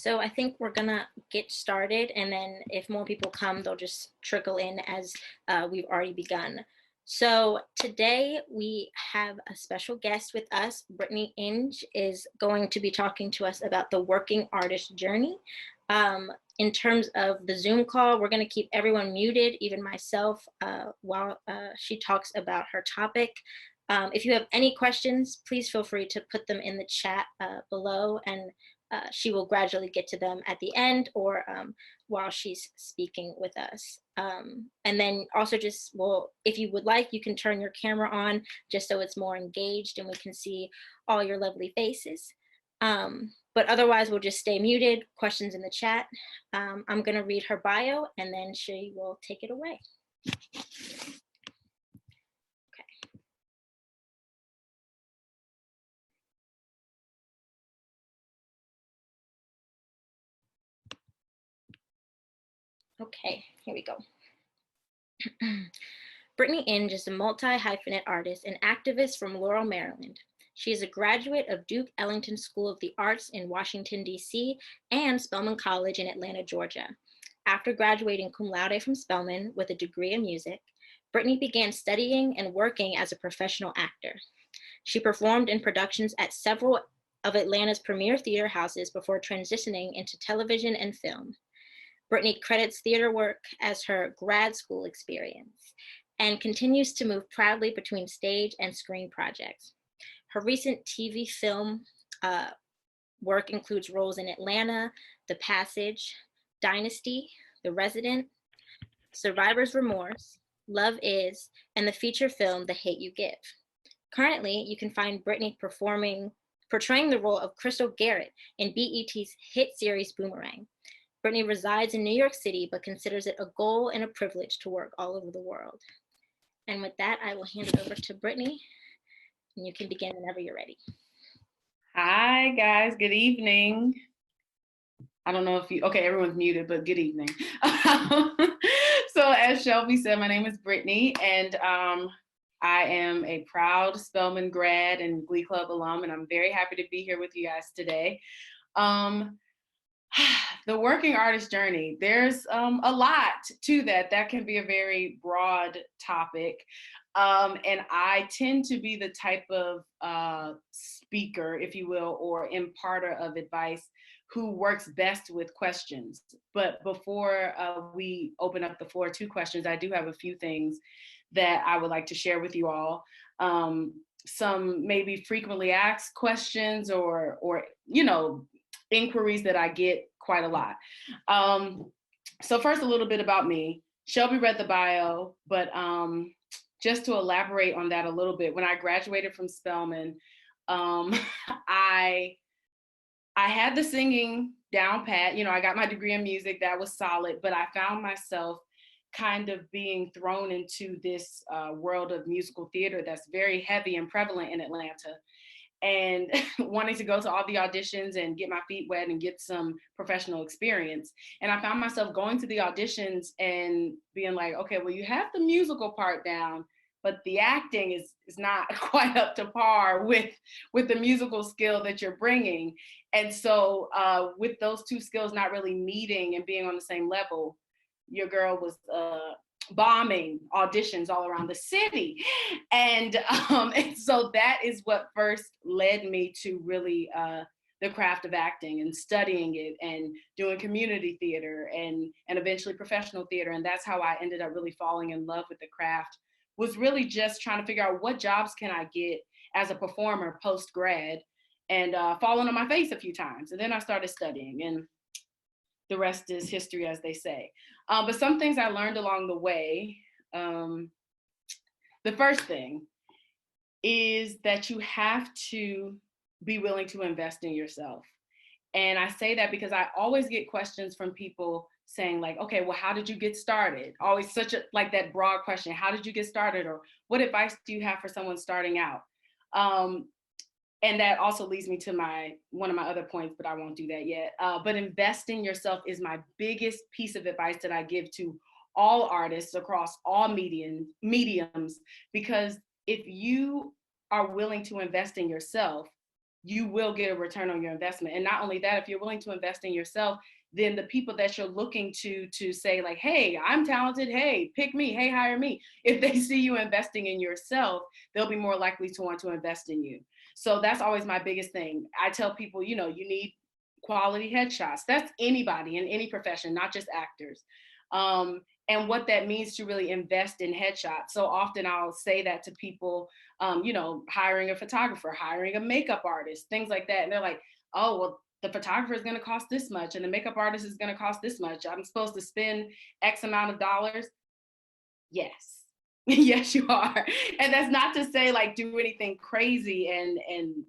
So I think we're gonna get started, and then if more people come, they'll just trickle in as we've already begun. So today we have a special guest with us. Brittany Inge is going to be talking to us about the working artist journey. In terms of the Zoom call, we're going to keep everyone muted, even myself, while she talks about her topic. If you have any questions, please feel free to put them in the chat below, and she will gradually get to them at the end or while she's speaking with us. And then also if you would like, you can turn your camera on just so it's more engaged and we can see all your lovely faces. But otherwise, we'll just stay muted, questions in the chat. I'm going to read her bio and then she will take it away. Okay, here we go. Brittany Inge is a multi-hyphenate artist and activist from Laurel, Maryland. She is a graduate of Duke Ellington School of the Arts in Washington, D.C. and Spelman College in Atlanta, Georgia. After graduating cum laude from Spelman with a degree in music, Brittany began studying and working as a professional actor. She performed in productions at several of Atlanta's premier theater houses before transitioning into television and film. Brittany credits theater work as her grad school experience and continues to move proudly between stage and screen projects. Her recent TV film work includes roles in Atlanta, The Passage, Dynasty, The Resident, Survivor's Remorse, Love Is, and the feature film The Hate You Give. Currently, you can find Brittany portraying the role of Crystal Garrett in BET's hit series Boomerang. Brittany resides in New York City, but considers it a goal and a privilege to work all over the world. And with that, I will hand it over to Brittany, and you can begin whenever you're ready. Hi, guys. Good evening. I don't know if everyone's muted, but good evening. So as Shelby said, my name is Brittany, and I am a proud Spelman grad and Glee Club alum, and I'm very happy to be here with you guys today. The working artist journey, there's a lot to that. That can be a very broad topic. And I tend to be the type of speaker, if you will, or imparter of advice who works best with questions. But before we open up the floor to questions, I do have a few things that I would like to share with you all. Some maybe frequently asked questions or inquiries that I get quite a lot. So first, a little bit about me. Shelby read the bio, but just to elaborate on that a little bit, when I graduated from Spelman, I had the singing down pat. I got my degree in music, that was solid, but I found myself kind of being thrown into this world of musical theater that's very heavy and prevalent in Atlanta, and wanting to go to all the auditions and get my feet wet and get some professional experience. And I found myself going to the auditions and being like, okay, well, you have the musical part down, but the acting is not quite up to par with the musical skill that you're bringing. And so with those two skills not really meeting and being on the same level, your girl was bombing auditions all around the city. And so that is what first led me to really the craft of acting and studying it and doing community theater and eventually professional theater. And that's how I ended up really falling in love with the craft, was really just trying to figure out what jobs can I get as a performer post-grad, and falling on my face a few times. And then I started studying, and the rest is history, as they say. But some things I learned along the way. The first thing is that you have to be willing to invest in yourself. And I say that because I always get questions from people saying like, okay, well, how did you get started? Always such a, like that broad question, how did you get started? Or what advice do you have for someone starting out? And that also leads me to one of my other points, but I won't do that yet. But invest in yourself is my biggest piece of advice that I give to all artists across all mediums, because if you are willing to invest in yourself, you will get a return on your investment. And not only that, if you're willing to invest in yourself, then the people that you're looking to say like, hey, I'm talented, hey, pick me, hey, hire me. If they see you investing in yourself, they'll be more likely to want to invest in you. So that's always my biggest thing. I tell people, you need quality headshots. That's anybody in any profession, not just actors. And what that means to really invest in headshots. So often I'll say that to people, hiring a photographer, hiring a makeup artist, things like that. And they're like, oh, well, the photographer is going to cost this much and the makeup artist is going to cost this much. I'm supposed to spend X amount of dollars. Yes. Yes, you are. And that's not to say like do anything crazy and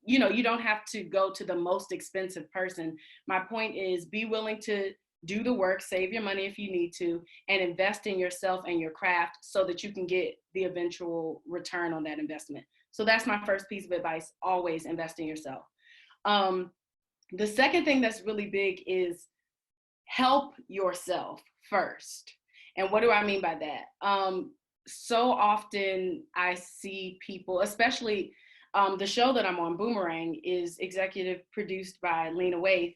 you don't have to go to the most expensive person. My point is be willing to do the work, save your money if you need to, and invest in yourself and your craft so that you can get the eventual return on that investment. So that's my first piece of advice, always invest in yourself. The second thing that's really big is help yourself first. And what do I mean by that? So often I see people, especially the show that I'm on, Boomerang, is executive produced by Lena Waithe.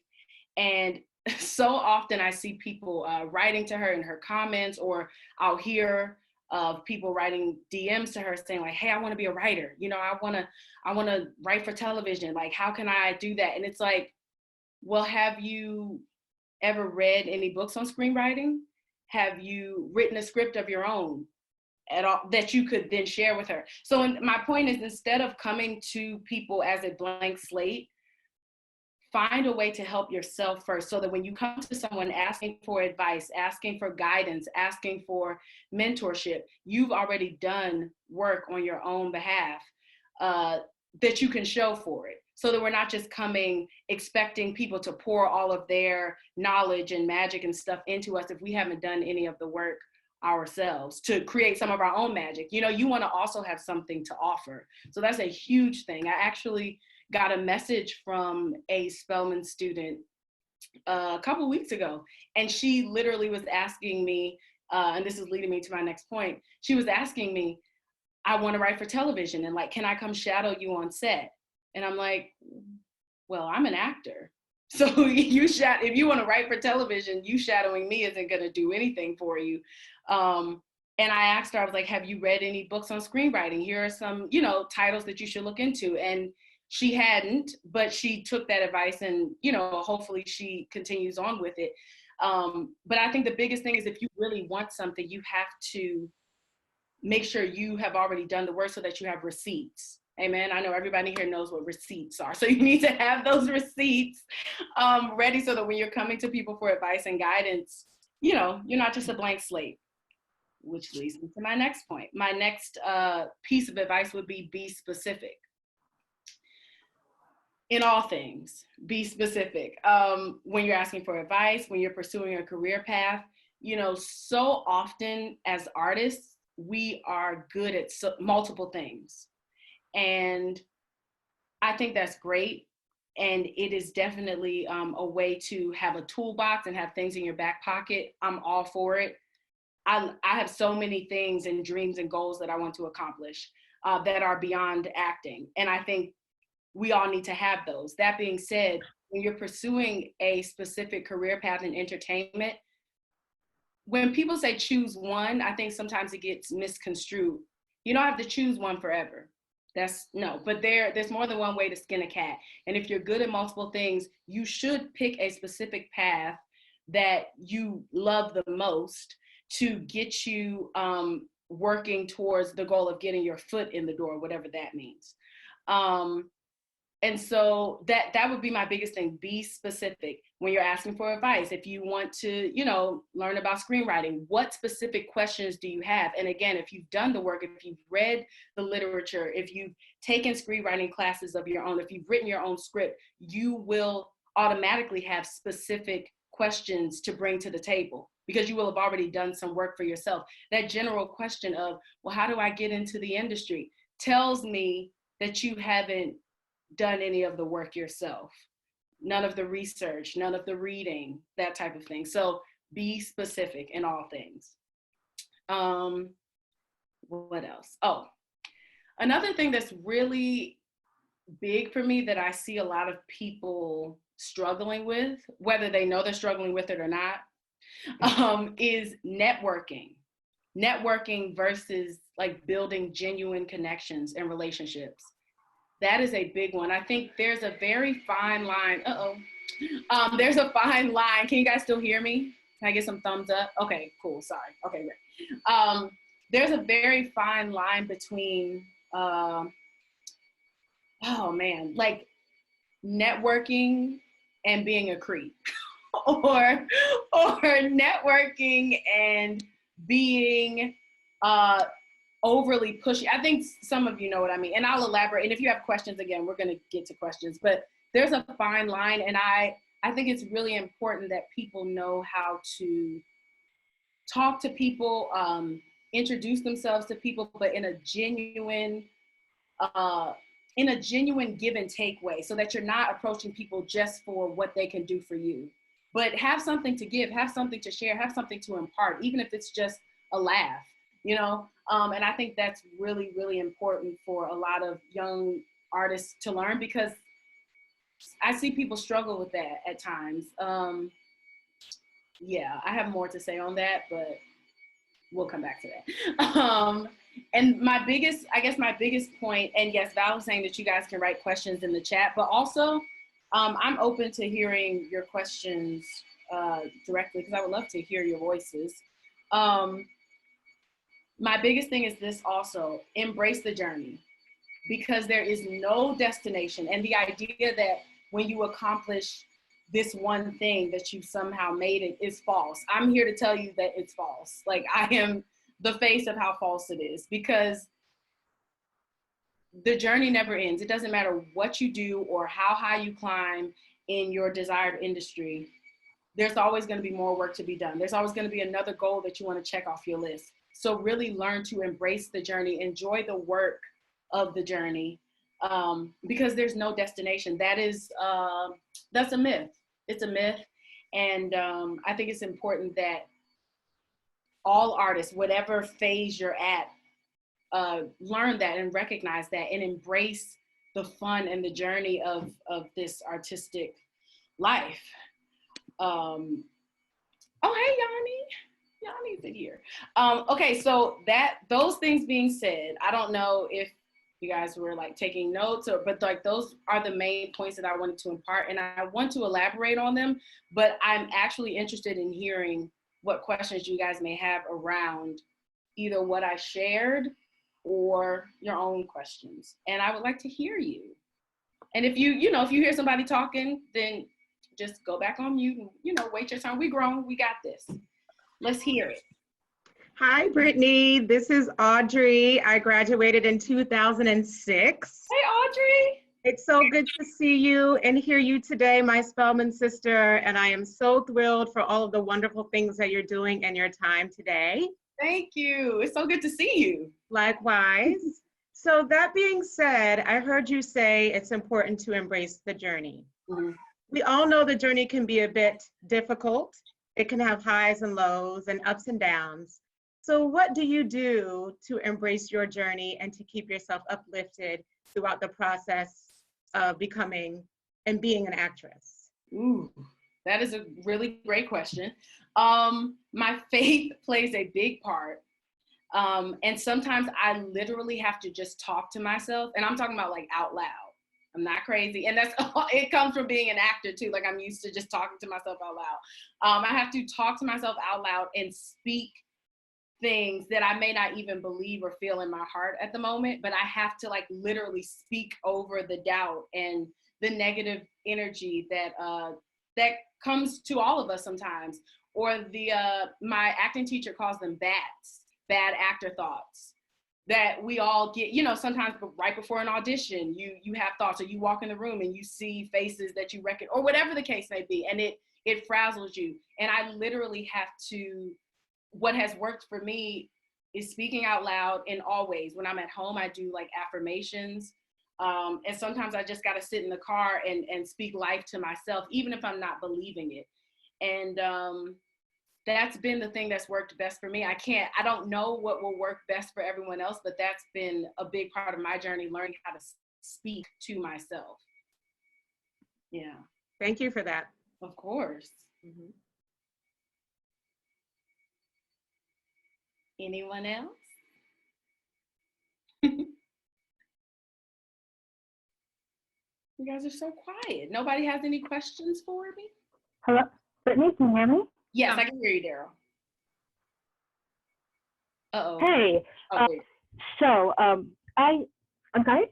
And so often I see people writing to her in her comments, or I'll hear of people writing DMs to her saying like, hey, I want to be a writer. I want to write for television. Like, how can I do that? And it's like, well, have you ever read any books on screenwriting? Have you written a script of your own at all that you could then share with her? So my point is, instead of coming to people as a blank slate, find a way to help yourself first, so that when you come to someone asking for advice, asking for guidance, asking for mentorship, you've already done work on your own behalf that you can show for it. So that we're not just coming expecting people to pour all of their knowledge and magic and stuff into us if we haven't done any of the work ourselves to create some of our own magic. You want to also have something to offer. So that's a huge thing. I actually got a message from a Spelman student a couple of weeks ago, and she literally was asking me, and this is leading me to my next point, she was asking me, I want to write for television, and like, can I come shadow you on set? And I'm like, well, I'm an actor. So if you want to write for television, you shadowing me isn't going to do anything for you. And I asked her, I was like, have you read any books on screenwriting? Here are some, titles that you should look into. And she hadn't, but she took that advice and, hopefully she continues on with it. But I think the biggest thing is, if you really want something, you have to make sure you have already done the work so that you have receipts. Amen. I know everybody here knows what receipts are. So you need to have those receipts ready so that when you're coming to people for advice and guidance, you're not just a blank slate, which leads me to my next point. My next piece of advice would be specific. In all things, be specific. When you're asking for advice, when you're pursuing a career path, so often as artists, we are good at multiple things. And I think that's great. And it is definitely a way to have a toolbox and have things in your back pocket. I'm all for it. I have so many things and dreams and goals that I want to accomplish that are beyond acting. And I think we all need to have those. That being said, when you're pursuing a specific career path in entertainment, when people say choose one, I think sometimes it gets misconstrued. You don't have to choose one forever. But there's more than one way to skin a cat. And if you're good at multiple things, you should pick a specific path that you love the most to get you working towards the goal of getting your foot in the door, whatever that means. And so that would be my biggest thing. Be specific when you're asking for advice. If you want to, learn about screenwriting, what specific questions do you have? And again, if you've done the work, if you've read the literature, if you've taken screenwriting classes of your own, if you've written your own script, you will automatically have specific questions to bring to the table because you will have already done some work for yourself. That general question of, well, how do I get into the industry, tells me that you haven't done any of the work yourself, none of the research, none of the reading, that type of thing. So be specific in all things. What else? Oh, another thing that's really big for me that I see a lot of people struggling with, whether they know they're struggling with it or not, is networking. Networking versus like building genuine connections and relationships. That is a big one. I think there's a very fine line. There's a fine line. Can you guys still hear me? Can I get some thumbs up? Okay, cool. Sorry. Okay, great. There's a very fine line between, oh man, like networking and being a creep, or networking and being overly pushy. I think some of you know what I mean, and I'll elaborate. And if you have questions, again, we're going to get to questions. But there's a fine line, and I think it's really important that people know how to talk to people, introduce themselves to people, but in a genuine give and take way, so that you're not approaching people just for what they can do for you, but have something to give, have something to share, have something to impart, even if it's just a laugh, you know? And I think that's really, really important for a lot of young artists to learn, because I see people struggle with that at times. Yeah, I have more to say on that, but we'll come back to that. And my biggest point, and yes, Val was saying that you guys can write questions in the chat, but also I'm open to hearing your questions directly, because I would love to hear your voices. My biggest thing is this also: embrace the journey, because there is no destination. And the idea that when you accomplish this one thing that you somehow made it is false. I'm here to tell you that it's false. Like, I am the face of how false it is, because the journey never ends. It doesn't matter what you do or how high you climb in your desired industry. There's always going to be more work to be done. There's always going to be another goal that you want to check off your list. So really learn to embrace the journey, enjoy the work of the journey, because there's no destination. That's a myth. It's a myth. And I think it's important that all artists, whatever phase you're at, learn that and recognize that and embrace the fun and the journey of this artistic life. Oh, hey, Yanni's in here. Okay, so those things being said, I don't know if you guys were like taking notes, but like those are the main points that I wanted to impart, and I want to elaborate on them, but I'm actually interested in hearing what questions you guys may have around either what I shared or your own questions. And I would like to hear you. And if you hear somebody talking, then just go back on mute and, wait your turn. We grown, we got this. Let's hear it. Hi, Brittany. This is Audrey. I graduated in 2006. Hey, Audrey. It's so good to see you and hear you today, my Spelman sister. And I am so thrilled for all of the wonderful things that you're doing in your time today. Thank you. It's so good to see you. Likewise. So that being said, I heard you say it's important to embrace the journey. Mm-hmm. We all know the journey can be a bit difficult. It can have highs and lows and ups and downs. So what do you do to embrace your journey and to keep yourself uplifted throughout the process of becoming and being an actress? Ooh, that is a really great question. My faith plays a big part. And sometimes I literally have to just talk to myself, and I'm talking about like out loud. I'm not crazy. And it comes from being an actor too. Like, I'm used to just talking to myself out loud. I have to talk to myself out loud and speak things that I may not even believe or feel in my heart at the moment, but I have to like literally speak over the doubt and the negative energy that comes to all of us sometimes. Or my acting teacher calls them bats, bad actor thoughts, that we all get, sometimes right before an audition, you have thoughts, or you walk in the room and you see faces that you reckon, or whatever the case may be, and it frazzles you. And I literally have to, what has worked for me is speaking out loud. And always when I'm at home, I do like affirmations. And sometimes I just got to sit in the car and speak life to myself, even if I'm not believing it. And that's been the thing that's worked best for me. I don't know what will work best for everyone else, but that's been a big part of my journey, learning how to speak to myself. Yeah. Thank you for that. Of course. Mm-hmm. Anyone else? You guys are so quiet. Nobody has any questions for me? Hello, Brittany, can you hear me? Yes, I can hear you, Daryl. Uh-oh. Hey, Okay. so I'm sorry?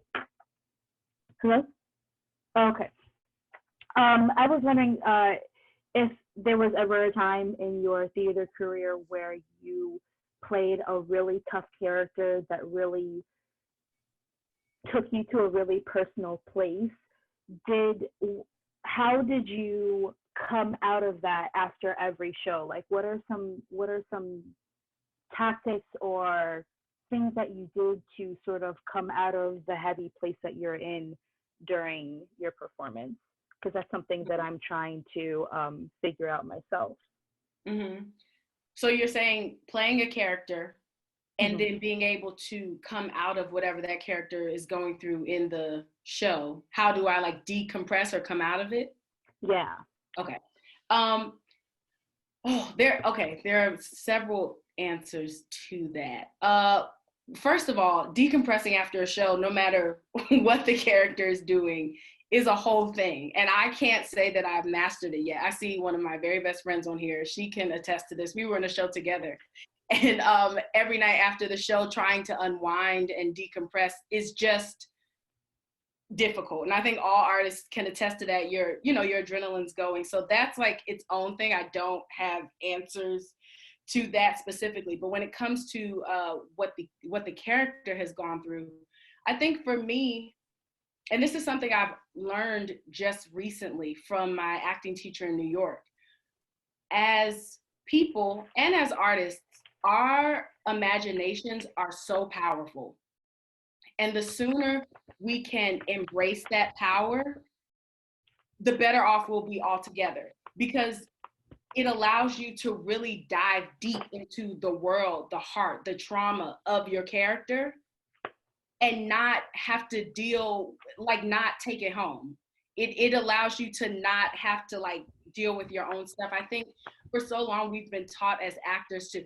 Hello? Okay. I was wondering if there was ever a time in your theater career where you played a really tough character that really took you to a really personal place. How did you come out of that after every show? Like, what are some tactics or things that you did to sort of come out of the heavy place that you're in during your performance? Because that's something that I'm trying to figure out myself. Mm-hmm. So you're saying playing a character and then being able to come out of whatever that character is going through in the show. How do I like decompress or come out of it? Yeah. Okay. There are several answers to that. First of all, decompressing after a show, no matter what the character is doing, is a whole thing. And I can't say that I've mastered it yet. I see one of my very best friends on here. She can attest to this. We were in a show together. And every night after the show, trying to unwind and decompress is just difficult. And I think all artists can attest to that. Your adrenaline's going. So that's like its own thing. I don't have answers to that specifically. But when it comes to what the character has gone through, I think for me, and this is something I've learned just recently from my acting teacher in New York, as people and as artists, our imaginations are so powerful. And the sooner we can embrace that power, the better off we'll be altogether, because it allows you to really dive deep into the world, the heart, the trauma of your character, and not have to not take it home. It allows you to not have to deal with your own stuff. I think for so long we've been taught as actors to,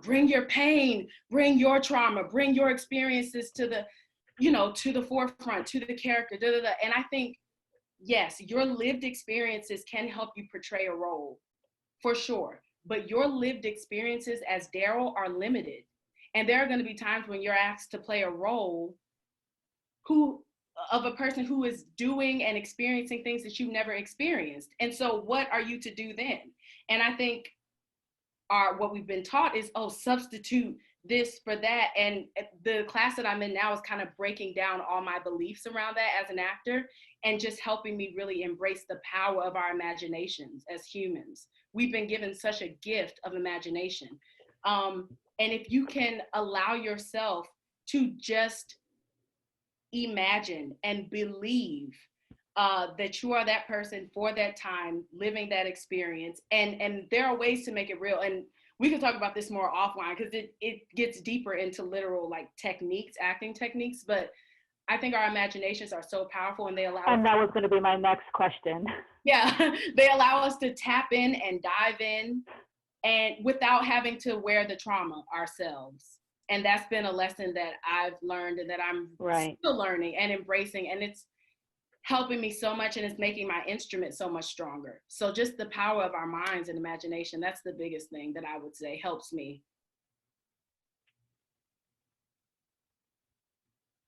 bring your pain, bring your trauma, bring your experiences to the forefront, to the character, And I think, yes, your lived experiences can help you portray a role, for sure. But your lived experiences as Daryl are limited. And there are going to be times when you're asked to play a role of a person who is doing and experiencing things that you've never experienced. And so what are you to do then? And I think what we've been taught is, substitute this for that. And the class that I'm in now is kind of breaking down all my beliefs around that as an actor and just helping me really embrace the power of our imaginations as humans. We've been given such a gift of imagination. And if you can allow yourself to just imagine and believe that you are that person for that time, living that experience, and there are ways to make it real. And we can talk about this more offline because it gets deeper into literal techniques, acting techniques. But I think our imaginations are so powerful, and they allow. And that was going to be my next question. Yeah, they allow us to tap in and dive in, and without having to wear the trauma ourselves. And that's been a lesson that I've learned and that I'm still learning and embracing. And it's helping me so much, and it's making my instrument so much stronger. So just the power of our minds and imagination, that's the biggest thing that I would say helps me.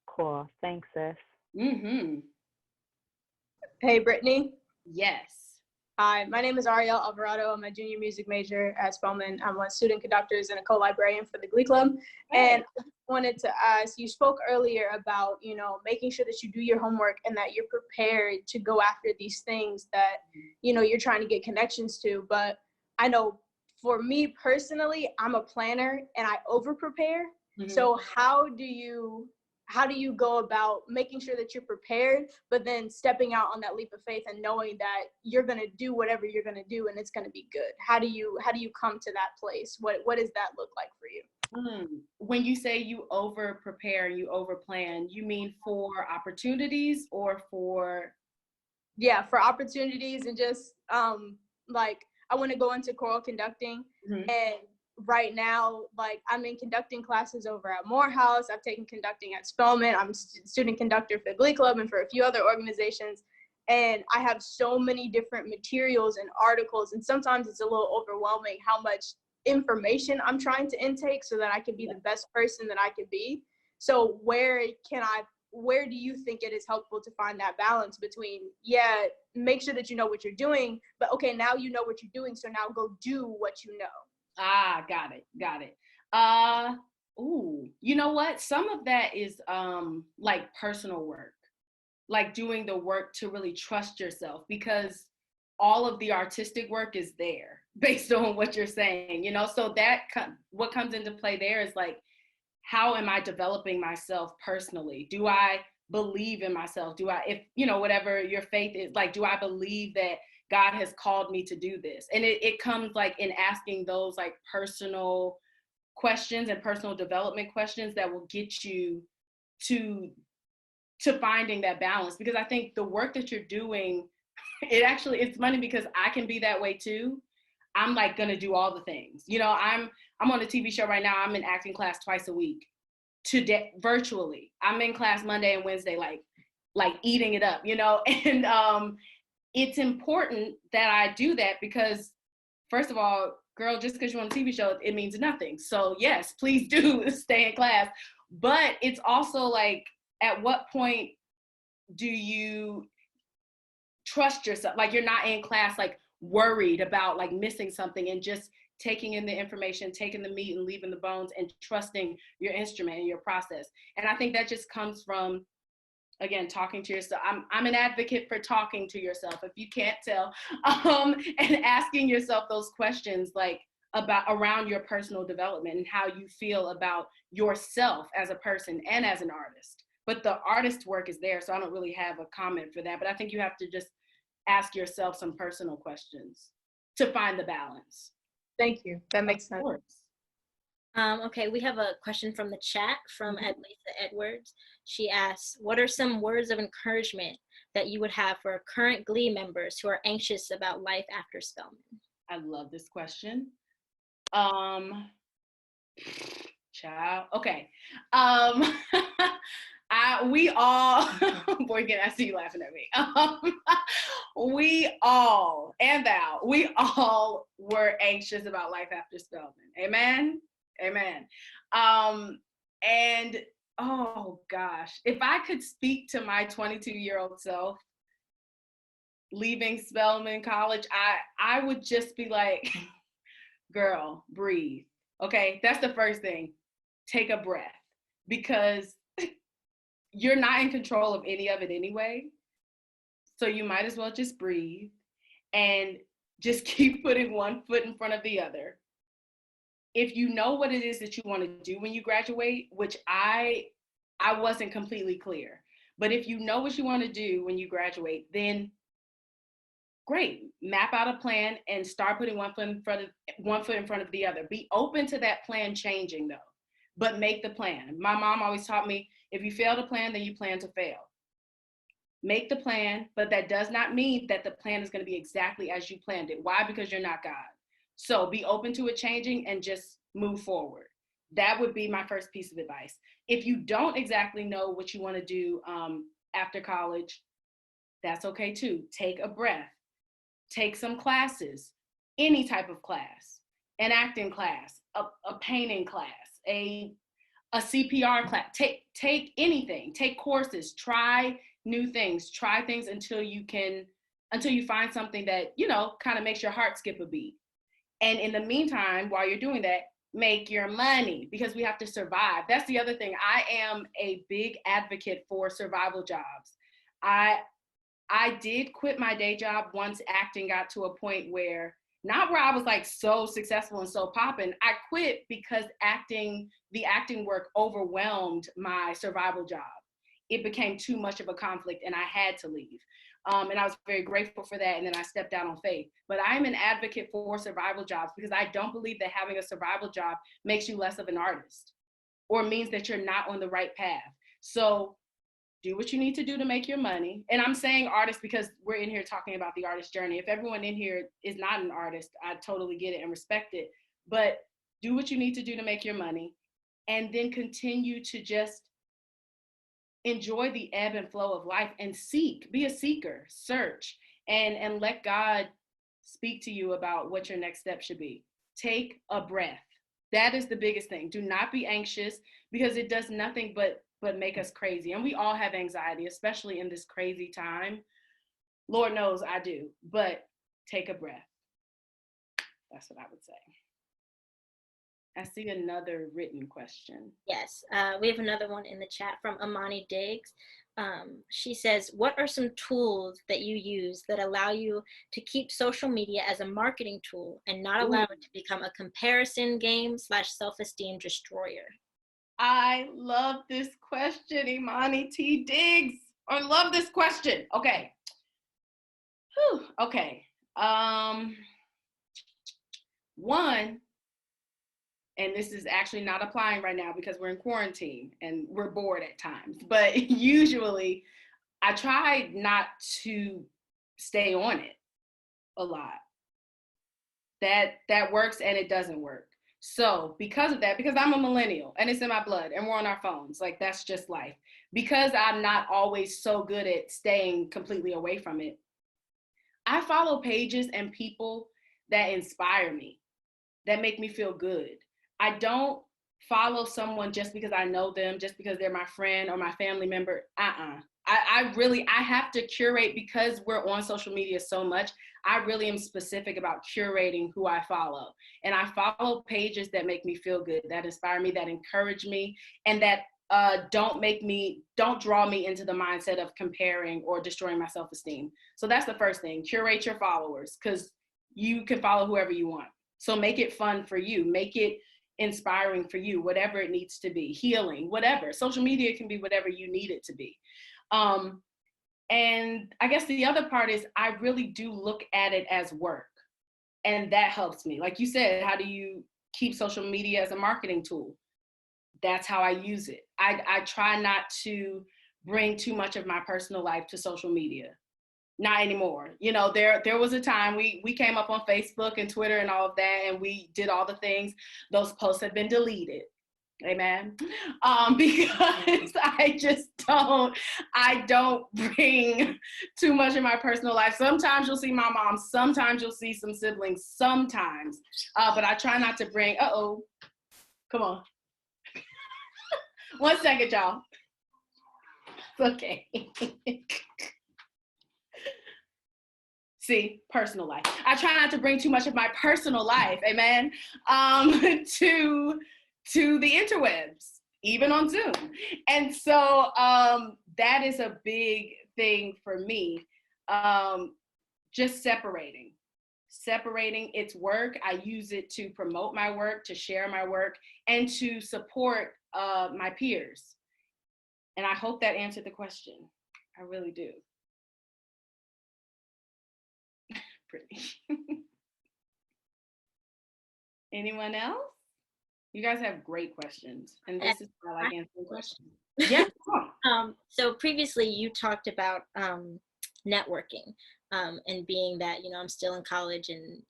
Cool. Thanks, sis. Mm-hmm. Hey, Brittany. Yes. Hi, my name is Ariel Alvarado. I'm a junior music major at Spelman. I'm one of student conductors and a co-librarian for the Glee Club. Hey. And I wanted to ask, you spoke earlier about, making sure that you do your homework and that you're prepared to go after these things that, you're trying to get connections to. But I know for me personally, I'm a planner and I over-prepare. Mm-hmm. So how do you go about making sure that you're prepared, but then stepping out on that leap of faith and knowing that you're going to do whatever you're going to do and it's going to be good? How do you come to that place? What does that look like for you? When you say you over prepare, you over plan, you mean for opportunities or for? Yeah, for opportunities and just like I want to go into choral conducting, and right now like I'm in conducting classes over at Morehouse. I've taken conducting at Spelman. I'm student conductor for the Glee Club and for a few other organizations, and I have so many different materials and articles, and sometimes it's a little overwhelming how much information I'm trying to intake so that I can be the best person that I can be. So where do you think it is helpful to find that balance between, yeah, make sure that you know what you're doing, but okay, now you know what you're doing, so now go do what you know. Got it. You know what? Some of that is like personal work, like doing the work to really trust yourself, because all of the artistic work is there based on what you're saying, you know? So that what comes into play there is like, how am I developing myself personally? Do I believe in myself? Do I, if, you know, whatever your faith is, like, do I believe that God has called me to do this? And it comes like in asking those like personal questions and personal development questions that will get you to finding that balance. Because I think the work that you're doing, it's funny because I can be that way too. I'm like gonna do all the things. You know, I'm on a TV show right now. I'm in acting class twice a week, today virtually. I'm in class Monday and Wednesday, like eating it up, you know. And it's important that I do that because, first of all, girl, just because you're on a TV show, it means nothing. So yes, please do stay in class. But it's also like, at what point do you trust yourself? Like, you're not in class like worried about like missing something, and just taking in the information, taking the meat and leaving the bones, and trusting your instrument and your process. And I think that just comes from, again, talking to yourself. I'm an advocate for talking to yourself, if you can't tell, and asking yourself those questions like around your personal development and how you feel about yourself as a person and as an artist. But the artist work is there, so I don't really have a comment for that. But I think you have to just ask yourself some personal questions to find the balance. Thank you. That makes sense. Okay, we have a question from the chat from Adlisa Edwards. She asks, what are some words of encouragement that you would have for current Glee members who are anxious about life after Spelman? I love this question. Child, okay. We all, boy, again, I see you laughing at me. We all were anxious about life after Spelman. Amen. And oh gosh, if I could speak to my 22-year-old self leaving Spelman College, I would just be like, girl, breathe. Okay, that's the first thing. Take a breath, because you're not in control of any of it anyway. So you might as well just breathe and just keep putting one foot in front of the other. If you know what it is that you want to do when you graduate, which I wasn't completely clear, but if you know what you want to do when you graduate, then great, map out a plan and start putting one foot in front of the other. Be open to that plan changing though, but make the plan. My mom always taught me, if you fail to plan, then you plan to fail. Make the plan, but that does not mean that the plan is going to be exactly as you planned it. Why? Because you're not God. So be open to it changing and just move forward. That would be my first piece of advice. If you don't exactly know what you want to do after college, that's okay too. Take a breath. Take some classes, any type of class, an acting class, a painting class, a CPR class. Take anything. Take courses. Try new things. Try things until you find something that, you know, kind of makes your heart skip a beat. And in the meantime, while you're doing that, make your money, because we have to survive. That's the other thing. I am a big advocate for survival jobs. I did quit my day job once acting got to a point where, not where I was like so successful and so popping. I quit because the acting work overwhelmed my survival job. It became too much of a conflict and I had to leave. And I was very grateful for that. And then I stepped out on faith. But I'm an advocate for survival jobs because I don't believe that having a survival job makes you less of an artist or means that you're not on the right path. So do what you need to do to make your money. And I'm saying artist because we're in here talking about the artist journey. If everyone in here is not an artist, I totally get it and respect it. But do what you need to do to make your money, and then continue to just enjoy the ebb and flow of life and seek, be a seeker, search, and let God speak to you about what your next step should be. Take a breath. That is the biggest thing. Do not be anxious because it does nothing but make us crazy. And we all have anxiety, especially in this crazy time. Lord knows I do, but take a breath. That's what I would say. I see another written question. Yes, we have another one in the chat from Amani Diggs. She says, what are some tools that you use that allow you to keep social media as a marketing tool and not allow it to become a comparison game / self-esteem destroyer? I love this question, Imani T. Diggs. I love this question. Okay. Whew. Okay. One, and this is actually not applying right now because we're in quarantine and we're bored at times, but usually I try not to stay on it a lot. That works and it doesn't work. So because of that, because I'm a millennial and it's in my blood and we're on our phones, like that's just life. Because I'm not always so good at staying completely away from it, I follow pages and people that inspire me, that make me feel good. I don't follow someone just because I know them, just because they're my friend or my family member. I have to curate because we're on social media so much. I really am specific about curating who I follow. And I follow pages that make me feel good, that inspire me, that encourage me, and that don't draw me into the mindset of comparing or destroying my self-esteem. So that's the first thing. Curate your followers because you can follow whoever you want. So make it fun for you. Make it inspiring for you, whatever it needs to be, healing, whatever. Social media can be whatever you need it to be. And I guess the other part is I really do look at it as work. And that helps me. Like you said, how do you keep social media as a marketing tool? That's how I use it. I try not to bring too much of my personal life to social media. Not anymore. You know, there was a time we came up on Facebook and Twitter and all of that, and we did all the things. Those posts have been deleted. Amen. Because I don't bring too much in my personal life. Sometimes you'll see my mom, sometimes you'll see some siblings, sometimes. But I try not to bring, come on. 1 second, y'all. Okay. See, personal life. I try not to bring too much of my personal life, amen, to the interwebs, even on Zoom. And so that is a big thing for me, just separating. It's work. I use it to promote my work, to share my work, and to support my peers. And I hope that answered the question. I really do. Pretty. Anyone else? You guys have great questions, and this is why I like answering questions. Yeah. So previously you talked about networking and being that, you know, I'm still in college and,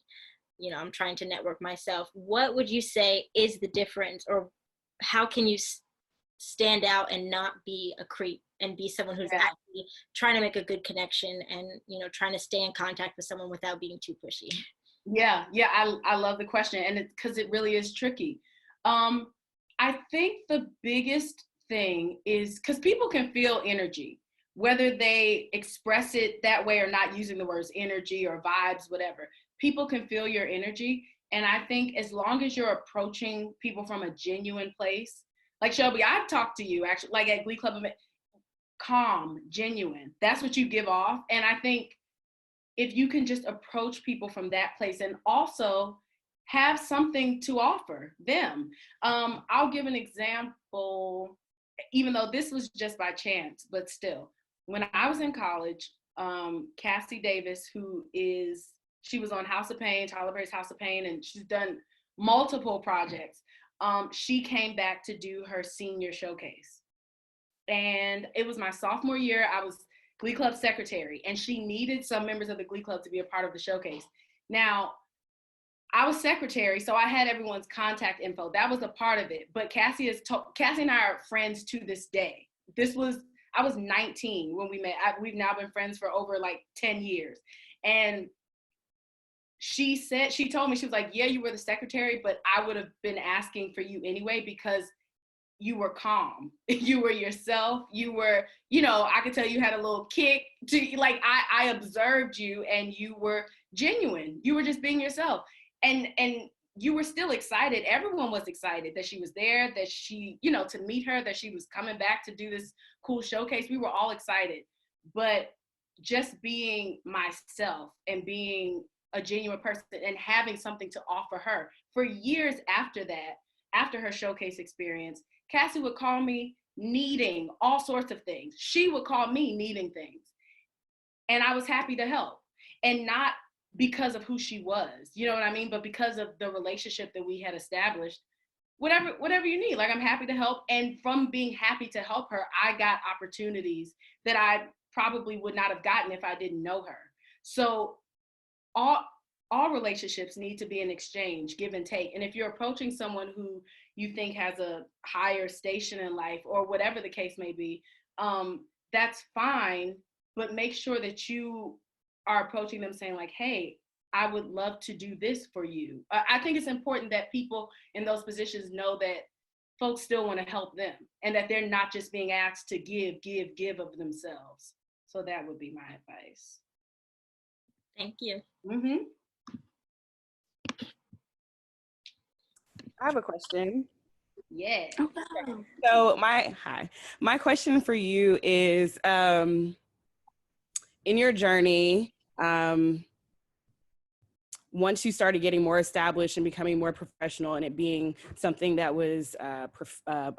you know, I'm trying to network myself. What would you say is the difference, or how can you stand out and not be a creep and be someone who's actually trying to make a good connection and, you know, trying to stay in contact with someone without being too pushy? Yeah, I love the question, and it's because it really is tricky. I think the biggest thing is because people can feel energy, whether they express it that way or not, using the words energy or vibes, whatever. People can feel your energy, and I think as long as you're approaching people from a genuine place, like Shelby, I've talked to you actually, like at Glee Club, calm, genuine. That's what you give off. And I think if you can just approach people from that place and also have something to offer them. I'll give an example, even though this was just by chance, but still. When I was in college, Cassie Davis, she was on House of Pain, Tyler Perry's House of Pain, and she's done multiple projects. She came back to do her senior showcase. And it was my sophomore year. I was Glee Club secretary, and she needed some members of the Glee Club to be a part of the showcase. Now, I was secretary, so I had everyone's contact info. That was a part of it. But Cassie and I are friends to this day. I was 19 when we met. We've now been friends for over like 10 years. And she told me, she was like, yeah, you were the secretary, but I would have been asking for you anyway because you were calm. You were yourself. You were, I could tell you had a little kick to, like, I observed you and you were genuine. You were just being yourself. And you were still excited. Everyone was excited that she was there, that she, to meet her, that she was coming back to do this cool showcase. We were all excited. But just being myself and being a genuine person and having something to offer her for years after that, after her showcase experience, Cassie would call me needing all sorts of things. She would call me needing things. And I was happy to help. And not because of who she was, you know what I mean? But because of the relationship that we had established, whatever you need, like, I'm happy to help. And from being happy to help her, I got opportunities that I probably would not have gotten if I didn't know her. So all relationships need to be an exchange, give and take. And if you're approaching someone who you think has a higher station in life or whatever the case may be, that's fine, but make sure that you are approaching them saying like, hey, I would love to do this for you. I think it's important that people in those positions know that folks still want to help them and that they're not just being asked to give of themselves. So that would be my advice. Thank you. Mm-hmm. I have a question. Yeah. Oh, wow. So my question for you is, in your journey, once you started getting more established and becoming more professional and it being something that was a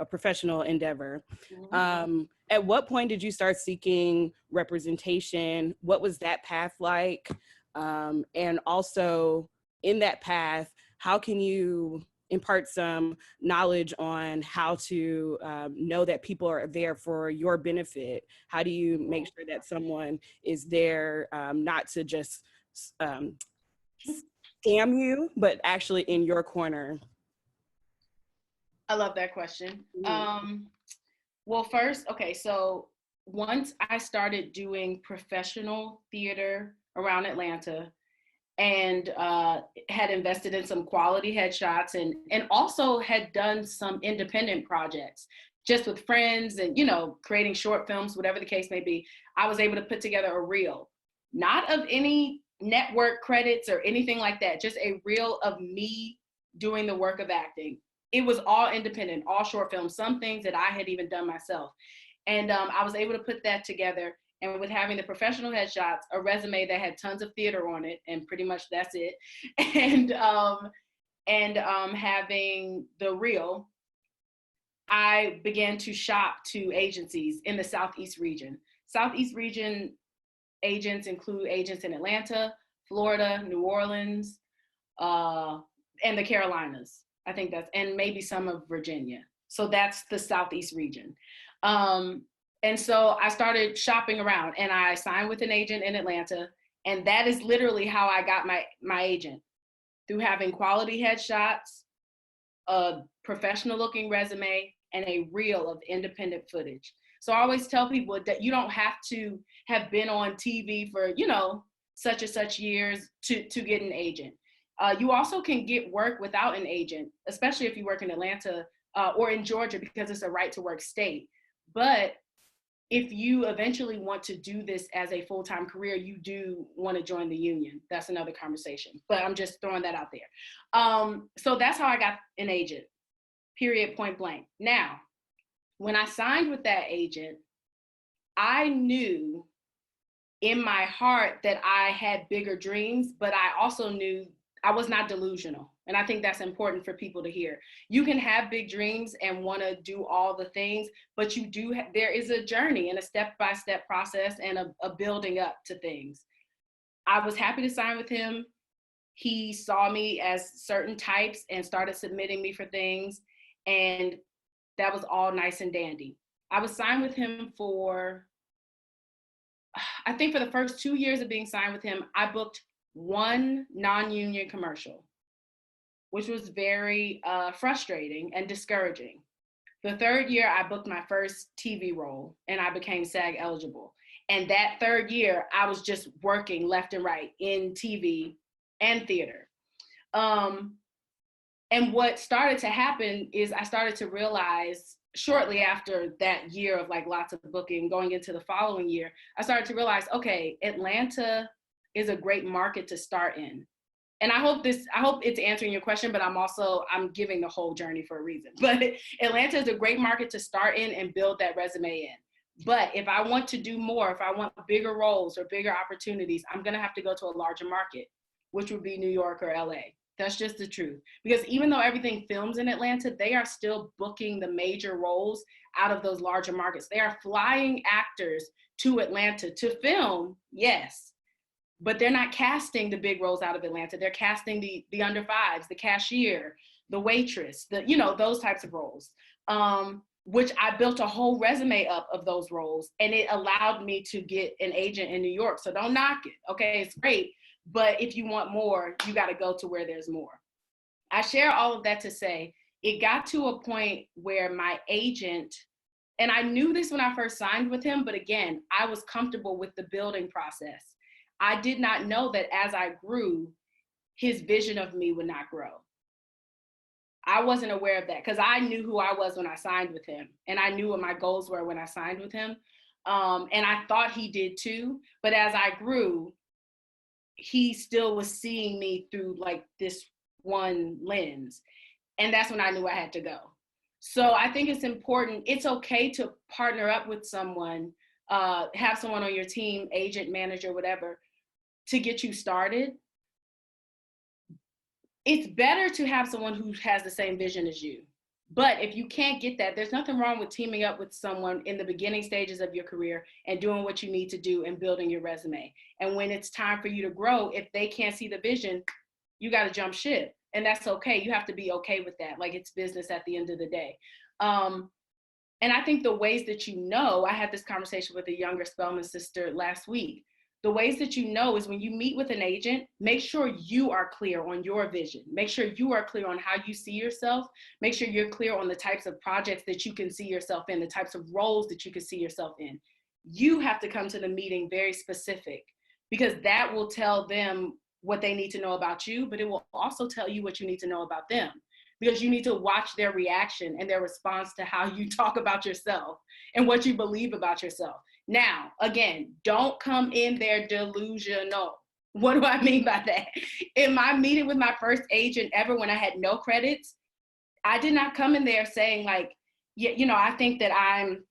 professional endeavor, at what point did you start seeking representation? What was that path like? And also in that path, how can you impart some knowledge on how to know that people are there for your benefit? How do you make sure that someone is there not to just scam you, but actually in your corner? I love that question. Well, first, okay, so once I started doing professional theater around Atlanta and had invested in some quality headshots and also had done some independent projects just with friends and, creating short films, whatever the case may be, I was able to put together a reel, not of any network credits or anything like that, just a reel of me doing the work of acting. It was all independent, all short films, some things that I had even done myself. And I was able to put that together. And with having the professional headshots, a resume that had tons of theater on it, and pretty much that's it, and having the reel, I began to shop to agencies in the Southeast region. Southeast region agents include agents in Atlanta, Florida, New Orleans, and the Carolinas. I think and maybe some of Virginia. So that's the Southeast region. And so I started shopping around and I signed with an agent in Atlanta. And that is literally how I got my agent, through having quality headshots, a professional looking resume, and a reel of independent footage. So I always tell people that you don't have to have been on TV for, such and such years to get an agent. You also can get work without an agent, especially if you work in Atlanta or in Georgia, because it's a right to work state. But if you eventually want to do this as a full-time career, you do want to join the union. That's another conversation, but I'm just throwing that out there. So that's how I got an agent, period, point blank. Now, when I signed with that agent, I knew in my heart that I had bigger dreams, but I also knew I was not delusional. And I think that's important for people to hear. You can have big dreams and want to do all the things, but you do, there is a journey and a step-by-step process and a building up to things. I was happy to sign with him. He saw me as certain types and started submitting me for things. And that was all nice and dandy. I was signed with him for, I think for the first 2 years of being signed with him, I booked one non-union commercial, which was very frustrating and discouraging. The third year, I booked my first TV role and I became SAG eligible. And that third year, I was just working left and right in TV and theater. And what started to happen is I started to realize shortly after that year of like lots of booking, going into the following year, I started to realize, okay, Atlanta is a great market to start in. And I hope it's answering your question, but I'm giving the whole journey for a reason. But Atlanta is a great market to start in and build that resume in. But if I want to do more, if I want bigger roles or bigger opportunities, I'm gonna have to go to a larger market, which would be New York or LA. That's just the truth. Because even though everything films in Atlanta, they are still booking the major roles out of those larger markets. They are flying actors to Atlanta to film, yes, but they're not casting the big roles out of Atlanta. They're casting the under fives, the cashier, the waitress, those types of roles, which I built a whole resume up of those roles, and it allowed me to get an agent in New York. So don't knock it, okay? It's great, but if you want more, you gotta go to where there's more. I share all of that to say, it got to a point where my agent, and I knew this when I first signed with him, but again, I was comfortable with the building process. I did not know that as I grew, his vision of me would not grow. I wasn't aware of that because I knew who I was when I signed with him, and I knew what my goals were when I signed with him. And I thought he did too, but as I grew, he still was seeing me through like this one lens. And that's when I knew I had to go. So I think it's important. It's okay to partner up with someone, have someone on your team, agent, manager, whatever, to get you started. It's better to have someone who has the same vision as you. But if you can't get that, there's nothing wrong with teaming up with someone in the beginning stages of your career and doing what you need to do and building your resume. And when it's time for you to grow, if they can't see the vision, you got to jump ship. And that's okay. You have to be okay with that. Like, it's business at the end of the day. And I think the ways that I had this conversation with a younger Spelman sister last week. The ways that is when you meet with an agent, make sure you are clear on your vision. Make sure you are clear on how you see yourself. Make sure you're clear on the types of projects that you can see yourself in, the types of roles that you can see yourself in. You have to come to the meeting very specific, because that will tell them what they need to know about you, but it will also tell you what you need to know about them, because you need to watch their reaction and their response to how you talk about yourself and what you believe about yourself. Now, again, don't come in there delusional. What do I mean by that? In my meeting with my first agent ever, when I had no credits, I did not come in there saying like, yeah, I think that I'm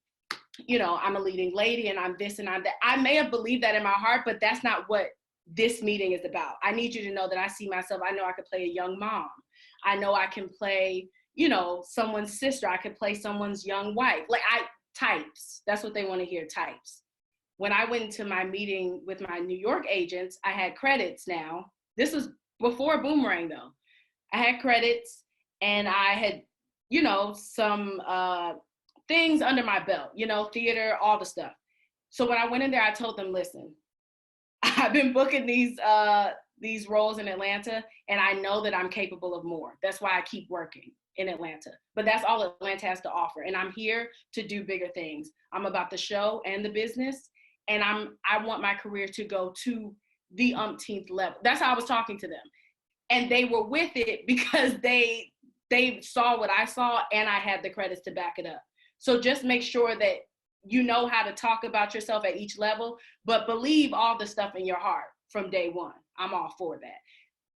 a leading lady and I'm this and I'm that. I may have believed that in my heart, but that's not what this meeting is about. I need you to know that I see myself. I know I could play a young mom. I know I can play, someone's sister. I could play someone's young wife. Types. That's what they want to hear, types. When I went into my meeting with my New York agents, I had credits now. This was before Boomerang though. I had credits and I had, some things under my belt, theater, all the stuff. So when I went in there, I told them, listen, I've been booking these roles in Atlanta, and I know that I'm capable of more. That's why I keep working in Atlanta. But that's all Atlanta has to offer. And I'm here to do bigger things. I'm about the show and the business. And I want my career to go to the umpteenth level. That's how I was talking to them. And they were with it because they saw what I saw, and I had the credits to back it up. So just make sure that you know how to talk about yourself at each level, but believe all the stuff in your heart from day one. I'm all for that.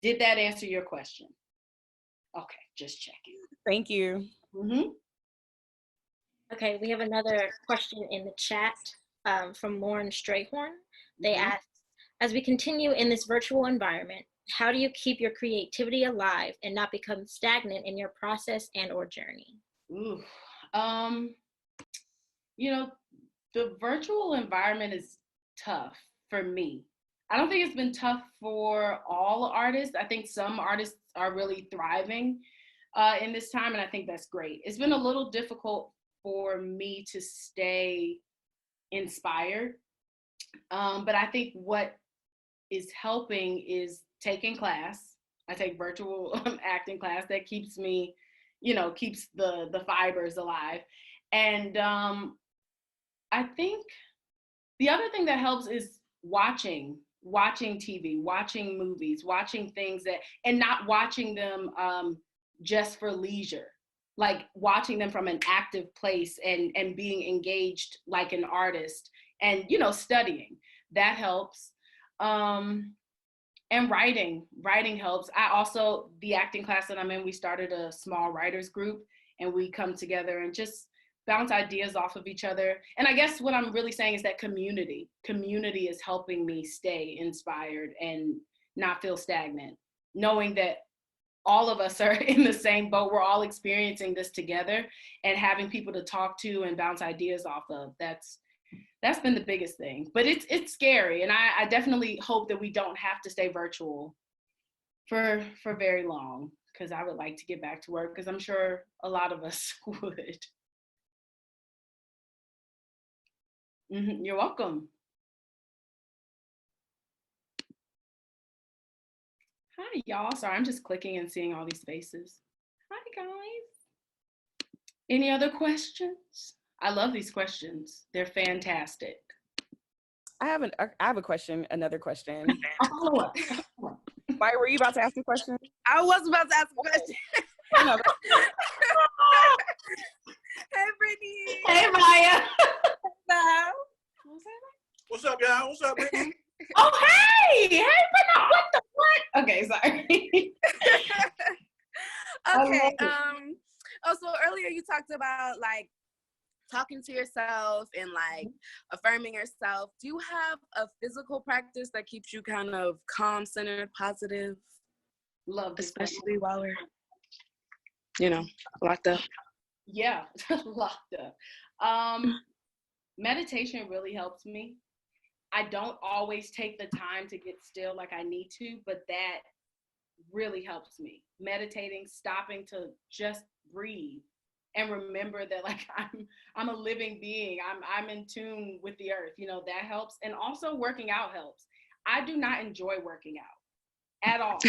Did that answer your question? Okay, just checking. Thank you. Mm-hmm. Okay, we have another question in the chat from Lauren Strayhorn. They asked, as we continue in this virtual environment, How do you keep your creativity alive and not become stagnant in your process and or journey? Ooh. You know, the virtual environment is tough for me. I don't think it's been tough for all artists. I think some artists are really thriving in this time, and I think that's great. It's been a little difficult for me to stay inspired, but I think what is helping is taking class. I take virtual acting class that keeps me, keeps the fibers alive. And I think the other thing that helps is watching TV, watching movies, watching things and not watching them just for leisure, like watching them from an active place and being engaged like an artist and, studying. That helps. And writing helps. The acting class that I'm in, we started a small writers group and we come together and just bounce ideas off of each other. And I guess what I'm really saying is that community is helping me stay inspired and not feel stagnant, knowing that all of us are in the same boat. We're all experiencing this together, and having people to talk to and bounce ideas off of, that's been the biggest thing. But it's scary, and I definitely hope that we don't have to stay virtual for very long, because I would like to get back to work, because I'm sure a lot of us would. You're welcome. Hi, y'all. Sorry, I'm just clicking and seeing all these faces. Hi, guys. Any other questions? I love these questions. They're fantastic. I have a question, another question. Follow-up. Maya, were you about to ask a question? I was about to ask a question. No. Hey, Brittany. Hey, Maya. Hello. What's up, y'all? What's up, Brittany? Oh, hey, but what the what? Okay, sorry. Okay. So earlier you talked about like talking to yourself and like affirming yourself. Do you have a physical practice that keeps you kind of calm, centered, positive? Love this especially while we're, locked up. Yeah, locked up. Meditation really helps me. I don't always take the time to get still like I need to, but that really helps me. Meditating, stopping to just breathe and remember that like I'm a living being. I'm in tune with the earth. That helps. And also working out helps. I do not enjoy working out at all.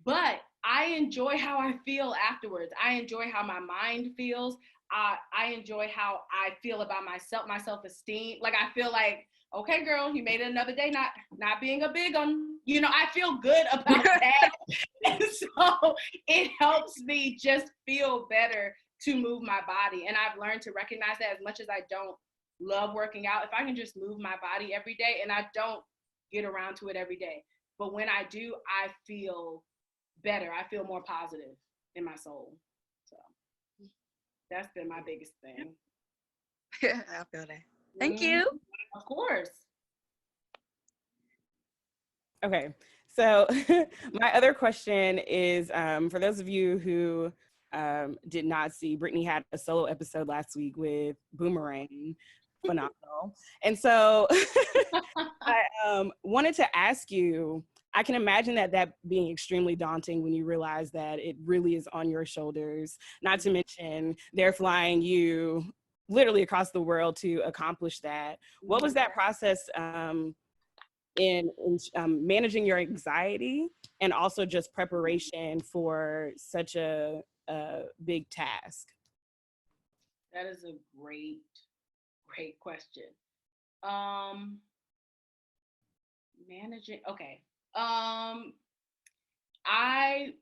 But I enjoy how I feel afterwards. I enjoy how my mind feels. I enjoy how I feel about myself, my self-esteem. Like I feel like, okay, girl, you made it another day, not being a big one. I feel good about that. And so it helps me just feel better to move my body. And I've learned to recognize that as much as I don't love working out, if I can just move my body every day, and I don't get around to it every day. But when I do, I feel better. I feel more positive in my soul. So that's been my biggest thing. I feel that. Thank you. Of course. Okay, so my other question is for those of you who did not see, Brittany had a solo episode last week with Boomerang. Phenomenal. And so I wanted to ask you, I can imagine that being extremely daunting when you realize that it really is on your shoulders, not to mention they're flying you literally across the world to accomplish that. What was that process in managing your anxiety and also just preparation for such a big task? That is a great question. Managing, okay. I